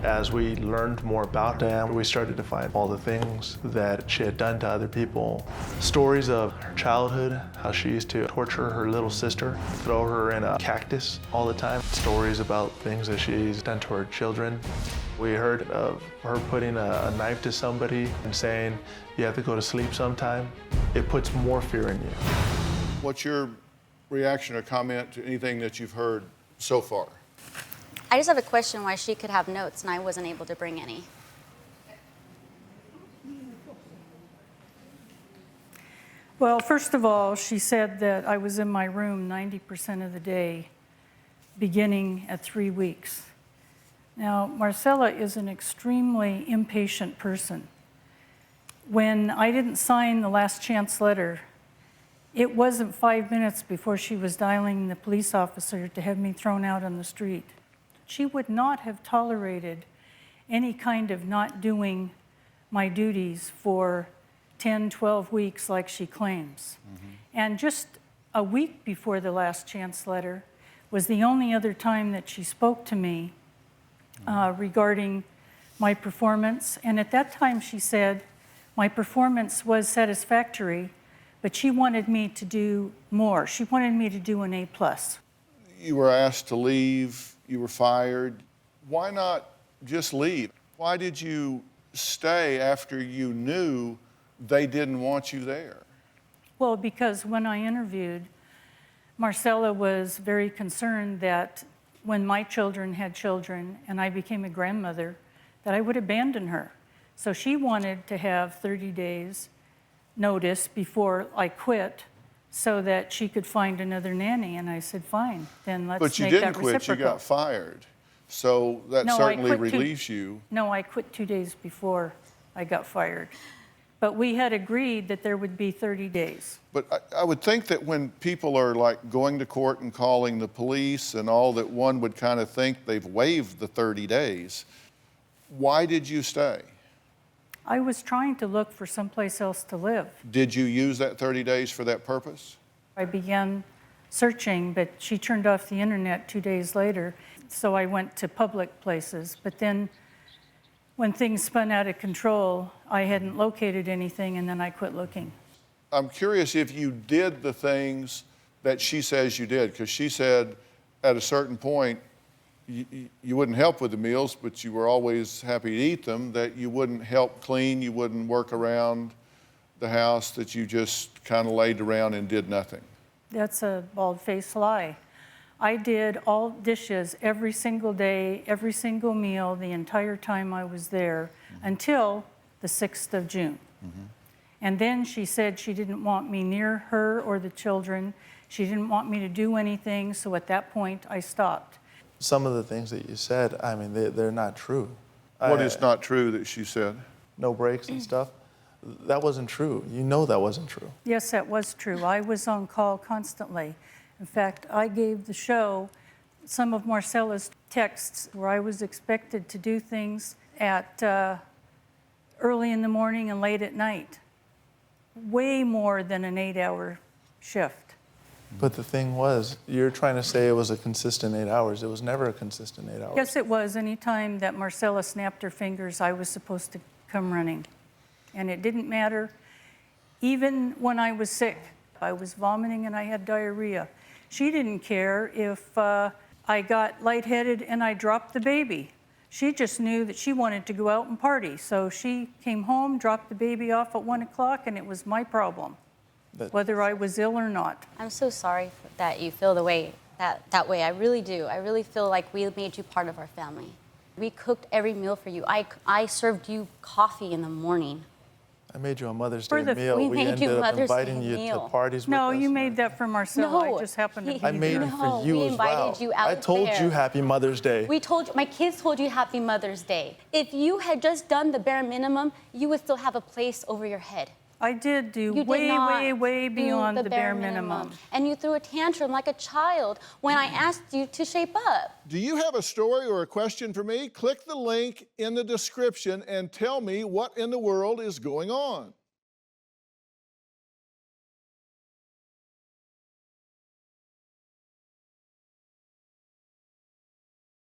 As we learned more about Diane, we started to find all the things that she had done to other people. Stories of her childhood, how she used to torture her little sister, throw her in a cactus all the time. Stories about things that she's done to her children. We heard of her putting a knife to somebody and saying, you have to go to sleep sometime. It puts more fear in you. What's your reaction or comment to anything that you've heard so far? I just have a question why she could have notes and I wasn't able to bring any. Well, first of all, she said that I was in my room 90% of the day, beginning at 3 weeks. Now, Marcella is an extremely impatient person. When I didn't sign the last chance letter, it wasn't 5 minutes before she was dialing the police officer to have me thrown out on the street. She would not have tolerated any kind of not doing my duties for 10, 12 weeks like she claims. And just a week before the last chance letter was the only other time that she spoke to me regarding my performance. And at that time she said my performance was satisfactory, but she wanted me to do more. She wanted me to do an A+. You were asked to leave, you were fired. Why not just leave? Why did you stay after you knew they didn't want you there? Well, because when I interviewed, Marcella was very concerned that when my children had children and I became a grandmother, that I would abandon her. So she wanted to have 30 days notice before I quit so that she could find another nanny. And I said, fine, then let's make that reciprocal. But you didn't quit, you got fired. So that certainly relieves you. No, I quit 2 days before I got fired. But we had agreed that there would be 30 days. But I would think that when people are like going to court and calling the police and all, that one would kind of think they've waived the 30 days. Why did you stay? I was trying to look for someplace else to live. Did you use that 30 days for that purpose? I began searching, but she turned off the internet 2 days later, so I went to public places. But then when things spun out of control, I hadn't located anything, and then I quit looking. I'm curious if you did the things that she says you did, because she said at a certain point, you wouldn't help with the meals, but you were always happy to eat them, that you wouldn't help clean, you wouldn't work around the house, that you just kind of laid around and did nothing. That's a bald-faced lie. I did all dishes every single day, every single meal, the entire time I was there, until the 6th of June. And then she said she didn't want me near her or the children. She didn't want me to do anything, so at that point I stopped. Some of the things that you said, I mean, they're not true. What is not true that she said? No breaks and stuff. That wasn't true. You know that wasn't true. Yes, that was true. I was on call constantly. In fact, I gave the show some of Marcella's texts where I was expected to do things at early in the morning and late at night. Way more than an 8-hour shift. But the thing was, you're trying to say it was a consistent 8 hours. It was never a consistent 8 hours. Yes, it was. Anytime that Marcella snapped her fingers, I was supposed to come running. And it didn't matter. Even when I was sick, I was vomiting and I had diarrhea. She didn't care if I got lightheaded and I dropped the baby. She just knew that she wanted to go out and party. So she came home, dropped the baby off at 1 o'clock, and it was my problem, whether I was ill or not. I'm so sorry that you feel the way that way. I really do. I really feel like we made you part of our family. We cooked every meal for you. I served you coffee in the morning. I made you a Mother's Day meal. We We made you ended up Mother's inviting Day you meal. to parties with us. No, you made that for Marcella. No, I just happened to be I made there. it for you we as well. invited you out I told there. you Happy Mother's Day. We told you, my kids told you Happy Mother's Day. If you had just done the bare minimum, you would still have a place over your head. I did do You way, did not way, way do beyond the bare minimum. And you threw a tantrum like a child when I asked you to shape up. Do you have a story or a question for me? Click the link in the description and tell me what in the world is going on.